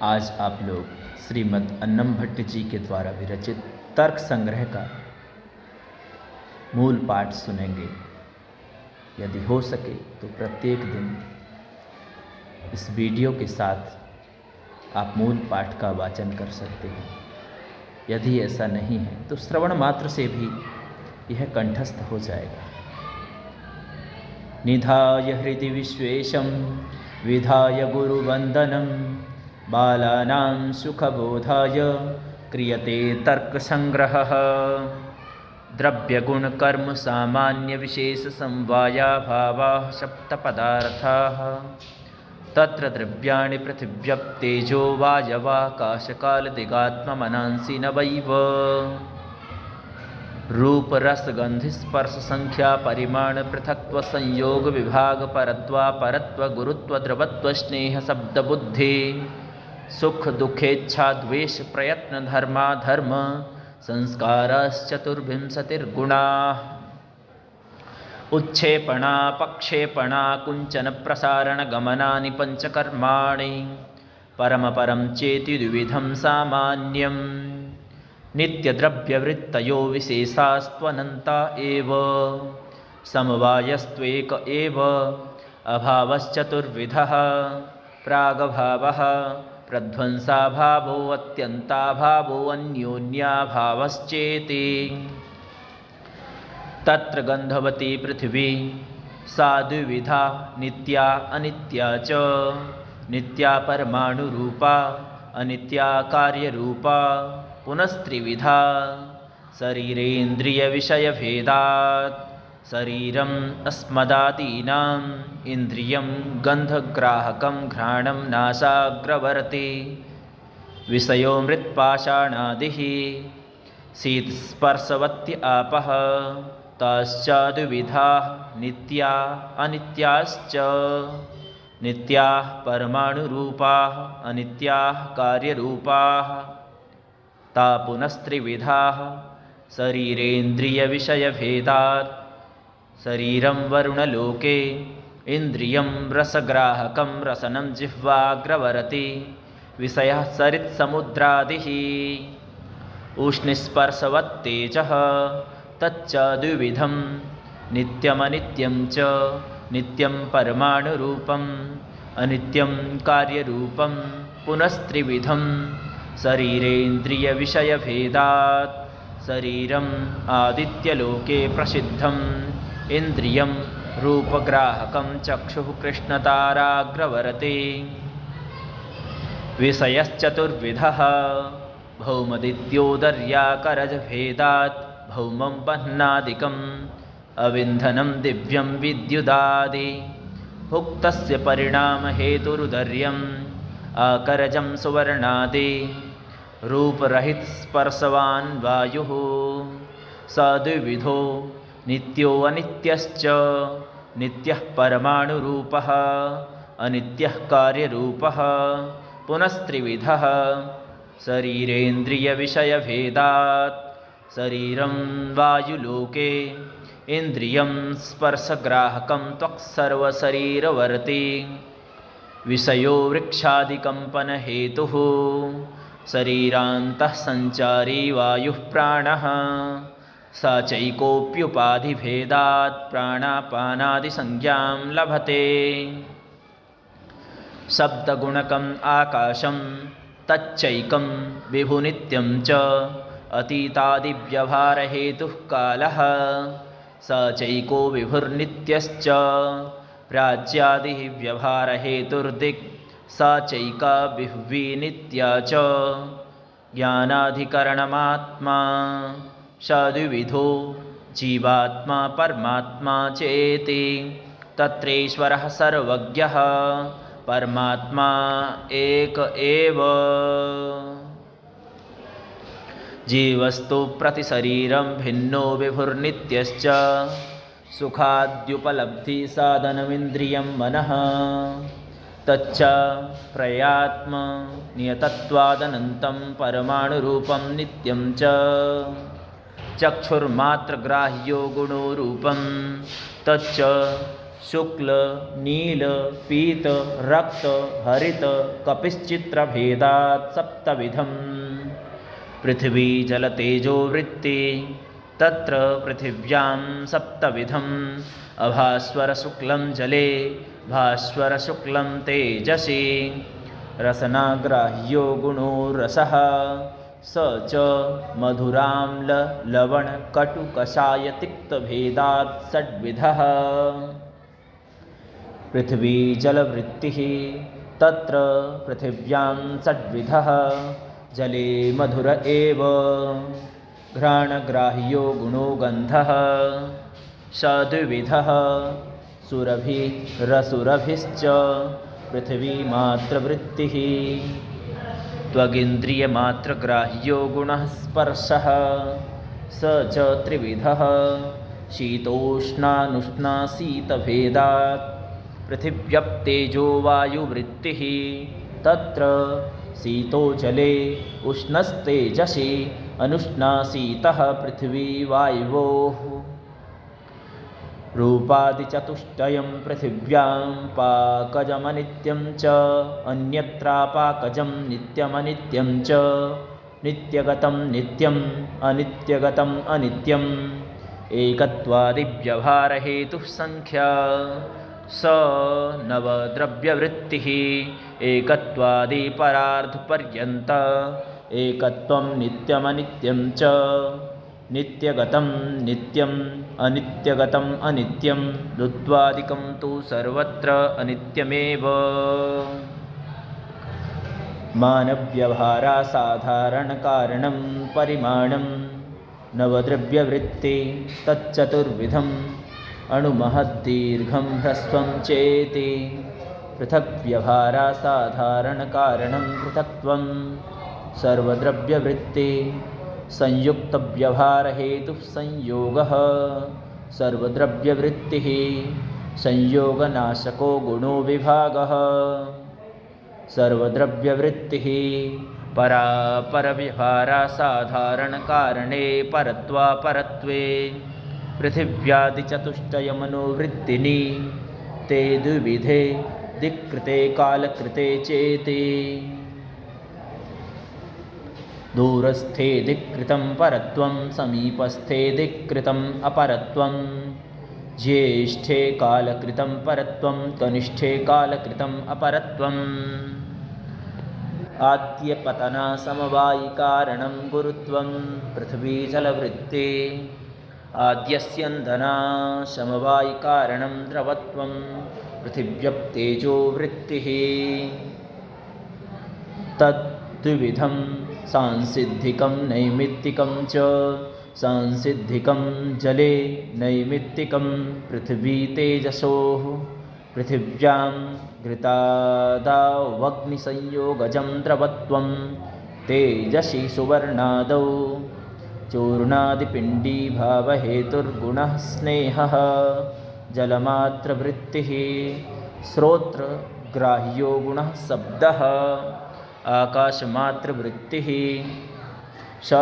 आज आप लोग श्रीमद् अन्नम भट्ट जी के द्वारा विरचित तर्क संग्रह का मूल पाठ सुनेंगे। यदि हो सके तो प्रत्येक दिन इस वीडियो के साथ आप मूल पाठ का वाचन कर सकते हैं। यदि ऐसा नहीं है तो श्रवण मात्र से भी यह कंठस्थ हो जाएगा। निधाय हृदि विश्वेशं विधाय गुरुवंदनं बालानां सुखबोधाय क्रियते तर्कसंग्रहः। द्रव्यगुणकर्म सामान्य विशेष समवायाभावाः सप्तपदार्थाः तत्र द्रव्याणि पृथिव्यप्तेजो वायवाकाशकालदिगात्ममनांसि नवैव। रूप रस गंधि स्पर्श संख्या परिमाण पृथक्त्व संयोग विभाग परत्वा परत्व गुरुत्व द्रवत्व स्नेह शब्द बुद्धि सुख दुखेच्छा द्वेष प्रयत्न धर्मा धर्म संस्कारश्चतुर्विंशतिर्गुणाः। उच्छेपणा पक्षेपणा कुंचन प्रसारण गमनानि पंचकर्माणि परमपरं चेति द्विविधं सामान्यम्। नित्यद्रव्यवृत्तयो विशेषास्त्वनन्ता एव समवायस्त्वेक एव अभावश्चतुर्विधः। प्रागभावः प्रध्वंसाभावो अत्यन्ताभावो अन्योन्याभावश्चेति। तत्र गन्धवती पृथिवी सा द्विविधा नित्या अनित्या च। नित्या परमाणुरूपा अनित्या कार्यरूपा पुनस्त्रिविधा। शरीरेन्द्रियविषयभेदात् शरीरम् अस्मदादीनाम् इन्द्रियं गन्धग्राहकं घ्राणं नासाग्रवर्ति विषयो मृत्पाषाणादिः शीतस्पर्शवत्य आपः ताश्च द्विविधाः नित्या अनित्याश्च। नित्याः परमाणुरूपाः अनित्याः कार्यरूपाः ता पुनस्त्रिविधाः। शरीरेन्द्रियविषयभेदात् शरीरं वरुणलोके इन्द्रियं रसग्राहकं रसनं जिह्वाग्रवरति विषयः सरित्समुद्रादिः। उष्णस्पर्शवत्तेजः तच्च द्विविधं नित्यमनित्यं च। नित्यं परमाणुरूपम् अनित्यं कार्यरूपं पुनस्त्रिविधं। शरीरेन्द्रियविषयभेदात् शरीरम् आदित्यलोके प्रसिद्धम् इन्द्रियं रूपग्राहकं चक्षुः कृष्णताराग्रवरति विषयश्चतुर्विधः। भौमदित्योदर्याकरजभेदात् भौमं बह्नादिकम् अविन्धनं दिव्यं विद्युदादि उक्तस्य परिणामहेतुरुदर्यम् आकरजं सुवर्णादि रूपरहित स्पर्शवान् वायुः स द्विविधो नित्यो अनित्यश्च। नित्यः परमाणुरूपः अनित्यः कार्यरूपः पुनस्त्रिविधः। शरीरेन्द्रियविषयभेदात् शरीरं वायुलोके इन्द्रियं स्पर्शग्राहकं त्वक्सर्वशरीरवर्ति विषयो वृक्षादिकम्पनहेतुः शरीरान्तः सञ्चारी वायुः प्राणः स चैकोप्युपाधिभेदात् प्राणापानादिसंज्ञां लभते। शब्दगुणकम् आकाशं तच्चैकं विभुनित्यं च। अतीतादिव्यवहारहेतुः कालः स चैको विभुर्नित्यश्च। प्राच्यादिः व्यवहारहेतुर्दिक् सा चैका विह्वी नित्या च। ज्ञानाधिकरणमात्मा स द्विविधो जीवात्मा परमात्मा चेति। तत्रेश्वरः सर्वज्ञः परमात्मा एक एव। जीवस्तु प्रतिशरीरं भिन्नो विभुर्नित्यश्च। सुखाद्युपलब्धिसाधनमिन्द्रियं मनः तच्च प्रयात्म नियतत्वादनन्तं परमाणुरूपं नित्यं च। चक्षुर्मात्रग्राह्यो गुणो रूपं तच्च शुक्ल नील पीत रक्त हरित कपिश्चित्रभेदात् सप्तविधम्। पृथिवी जल तेजो वृत्ति तत्र पृथिव्यां सप्तविधम्। अभास्वर शुक्लं जले भास्वर शुक्लं तेजसि। रसनाग्राह्यो गुणो रसः स च मधुराम्ल लवण कटु कषाय तिक्तभेदात् षड्विधः। पृथ्वी जलवृत्तिः तत्र पृथिव्यां षड्विधः। जले मधुर एव घ्राणग्राह्यो गुणो गन्धः षड्विधः। सुरभिरसुरभिश्च पृथिवी मात्रवृत्तिः। त्वगिन्द्रियमात्रग्राह्यो गुणः स्पर्शः स च त्रिविधः। शीतोष्णानुष्णाशीतभेदात् पृथिव्यप्तेजो वायुवृत्तिः। तत्र शीतो जले उष्णस्तेजसि अनुष्णाशीतः पृथिवी वायोः। रूपादिचतुष्टयं पृथिव्यां पाकजमनित्यं च अन्यत्रापाकजं नित्यमनित्यं च। नित्यगतं नित्यम् अनित्यगतम् अनित्यम्। एकत्वादिव्यवहारहेतुः संख्या स नवद्रव्यवृत्तिः। एकत्वादिपरार्धपर्यन्त एकत्वं नित्यमनित्यं च। नित्यगतं नित्यम् अनित्यगतम् अनित्यं। द्वन्द्वादिकं तु सर्वत्र अनित्यमेव। मानव्यवहारासाधारणकारणं परिमाणं नवद्रव्यवृत्ति तच्चतुर्विधम्। अणुमहद्दीर्घं ह्रस्वं चेति पृथग्व्यवहारासाधारणकारणं पृथक्त्वं। सर्वद्रव्यवृत्ति संयुक्तव्यवहारहेतुः संयोगः। सर्वद्रव्यवृत्तिः संयोगनाशको गुणो विभागः। सर्वद्रव्यवृत्तिः परापरव्यवहारासाधारणकारणे परत्वापरत्वे पृथिव्यादिचतुष्टयमनोवृत्तिनि। ते द्विविधे दिक्कृते कालकृते चेति। दूरस्थे दिक्कृतं परत्वं समीपस्थे दिक्कृतम् अपरत्वं। ज्येष्ठे कालकृतं परत्वं कनिष्ठे कालकृतम् अपरत्वम्। आद्यपतनासमवायिकारणं गुरुत्वं पृथिवी जलवृत्ति। आद्यस्यन्दनासमवायिकारणं द्रवत्वं पृथिव्यप्तेजो वृत्तिः। तद्विधं सांसिद्धिकं नैमित्तिकं च। सांसिद्धिकं जले नैमित्तिकं पृथिवी तेजसोः। पृथिव्यां घृतादावग्निसंयोगजं द्रवत्वं तेजसि सुवर्णादौ। चूर्णादिपिण्डीभावहेतुर्गुणः स्नेहः जलमात्रवृत्तिः। श्रोत्रग्राह्यो गुणः शब्दः आकाशमात्रवृत्तिः।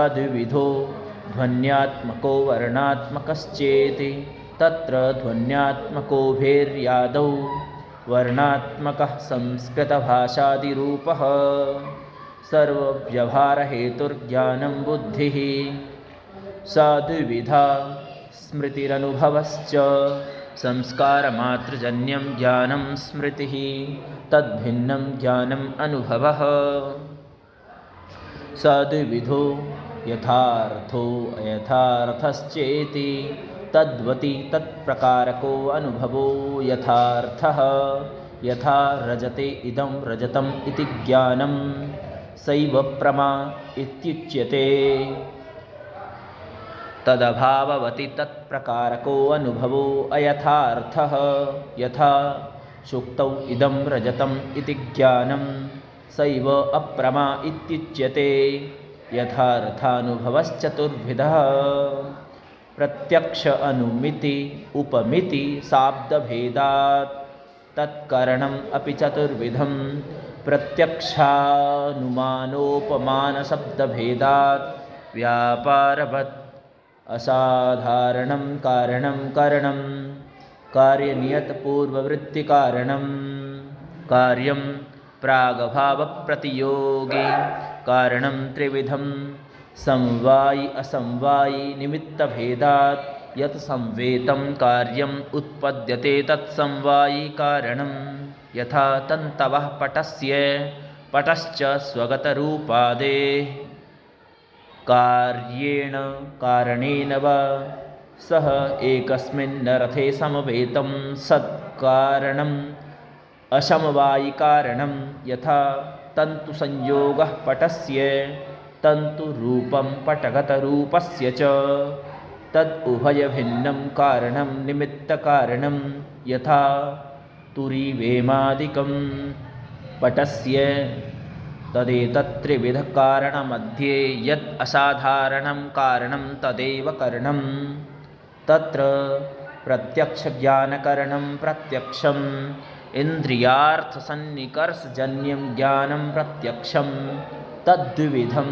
द्विविधो ध्वन्यात्मको वर्णात्मकश्चेति। तत्र ध्वन्यात्मको भेर्यादौ वर्णात्मकः संस्कृतभाषादिरूपः। सर्वव्यवहारहेतुर्ज्ञानं बुद्धिः। द्विविधा स्मृतिरनुभवश्च। संस्कारमात्रजन्यं ज्ञानं स्मृतिः। तद्भिन्नं ज्ञानम् अनुभवः। द्विविधो यथार्थो अयथार्थश्चेति। तद्वति तत्प्रकारको अनुभवो यथार्थः। यथा रजते इदं रजतम् इति ज्ञानं सैव प्रमा इत्युच्यते। तदभाववति तत्प्रकारको अनुभवो अयथार्थः। यथा शुक्तौ इदं रजतम् इति ज्ञानं सैव अप्रमा इत्युच्यते। यथार्थानुभवश्चतुर्विधः। प्रत्यक्ष अनुमिति उपमिति शाब्दभेदात् तत्करणम् अपि चतुर्विधं। प्रत्यक्षानुमानोपमानशब्दभेदात् व्यापारवत् असाधारणं कारणं करणं। कार्यनियतपूर्ववृत्तिकारणं कार्यं प्रागभावप्रतियोगे कारणं त्रिविधं समवायि असमवायि निमित्तभेदात् यत् संवेतं कार्यम् उत्पद्यते तत्समवायि कारणं यथा तन्तवः पटश्च स्वगतरूपादेः कार्येण कारणेन वा सह एकस्मिन् रथे समवेतं सत्कारणम् असमवायिकारणं यथा तन्तुसंयोगः पटस्य तन्तुरूपं पटगतरूपस्य च तदुभयभिन्नं कारणं निमित्तकारणं यथा तुरीवेमादिकं पटस्य तदेतत्त्रिविधकारणमध्ये यत् असाधारणं कारणं तदेव करणं तत्र प्रत्यक्षज्ञानकरणं प्रत्यक्षम् इन्द्रियार्थसन्निकर्षजन्यं ज्ञानं प्रत्यक्षं तद्विधं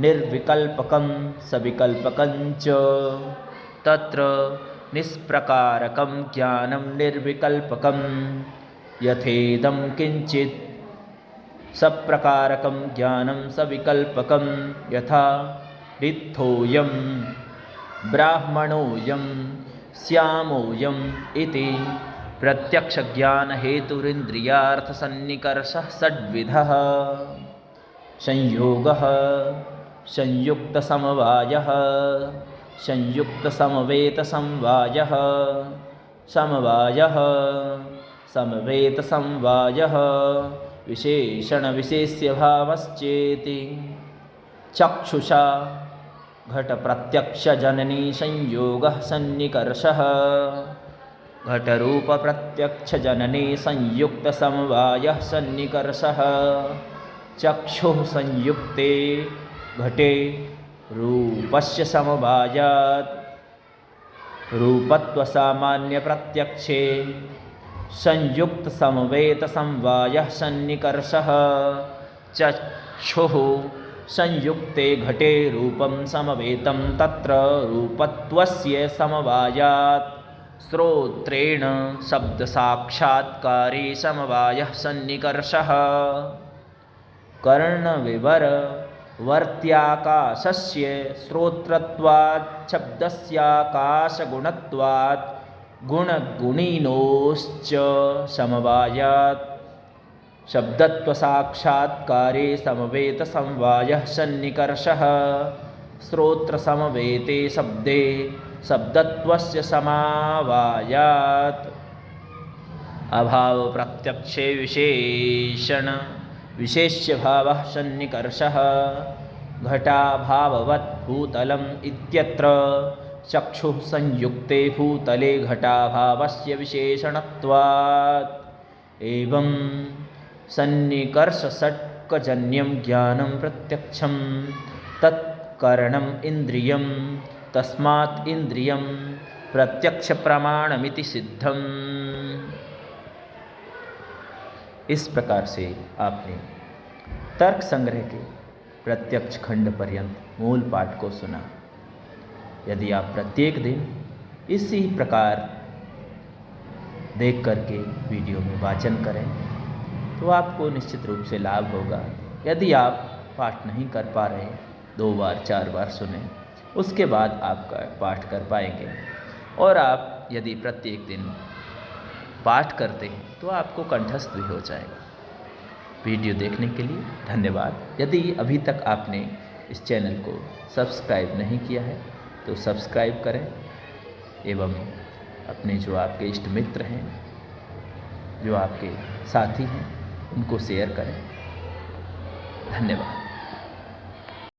निर्विकल्पकं सविकल्पकं च तत्र निष्प्रकारकं ज्ञानं निर्विकल्पकं यथेदं किञ्चित् सप्रकारकं ज्ञानं सविकल्पकं यथा रिक्थोऽयं ब्राह्मणोऽयं श्यामोऽयम् इति प्रत्यक्षज्ञानहेतुरिन्द्रियार्थसन्निकर्षः षड्विधः संयोगः संयुक्तसमवायः संयुक्तसमवेतसमवायः समवायः समवेतसमवायः विशेषणविशेष्यभावश्चेति चक्षुषा घटप्रत्यक्षजननी संयोगः सन्निकर्षः घटरूपप्रत्यक्षजननी संयुक्तसमवायः सन्निकर्षः चक्षुः संयुक्ते घटे रूपस्य समवायात् रूपत्वसामान्यप्रत्यक्षे संयुक्तसमवेतसमवायः सन्निकर्षः चक्षुः संयुक्ते घटे रूपं समवेतं तत्र रूपत्वस्य समवायात् श्रोत्रेण शब्दसाक्षात्कारे समवायः सन्निकर्षः कर्णविवरवर्त्याकाशस्य श्रोत्रत्वात् शब्दस्याकाशगुणत्वात् गुणगुणिनोश्च समवायात् शब्दत्वसाक्षात्कारे समवेतसमवायः सन्निकर्षः श्रोत्रसमवेते शब्दे शब्दत्वस्य समावायात् अभावप्रत्यक्षे विशेष्यभावः सन्निकर्षः घटाभाववत् भूतलम् इत्यत्र चक्षुः संयुक्ते भूतले घटाभावस्य विशेषणत्वात् एवं सन्निकर्षषट्कजन्यं ज्ञानं प्रत्यक्षं तत्करणम् इन्द्रियं तस्मात् इन्द्रियं प्रत्यक्षप्रमाणमिति सिद्धम्। इस प्रकार से आपने तर्क संग्रह के प्रत्यक्ष खंड पर्यंत मूल पाठ को सुना। यदि आप प्रत्येक दिन इसी प्रकार देख करके वीडियो में वाचन करें तो आपको निश्चित रूप से लाभ होगा। यदि आप पाठ नहीं कर पा रहे 2 बार 4 बार सुने, उसके बाद आपका पाठ कर पाएंगे। और आप यदि प्रत्येक दिन पाठ करते हैं तो आपको कंठस्थ भी हो जाएगा। वीडियो देखने के लिए धन्यवाद। यदि अभी तक आपने इस चैनल को सब्सक्राइब नहीं किया है तो सब्सक्राइब करें एवं अपने जो आपके इष्ट मित्र हैं, जो आपके साथी हैं, उनको शेयर करें। धन्यवाद।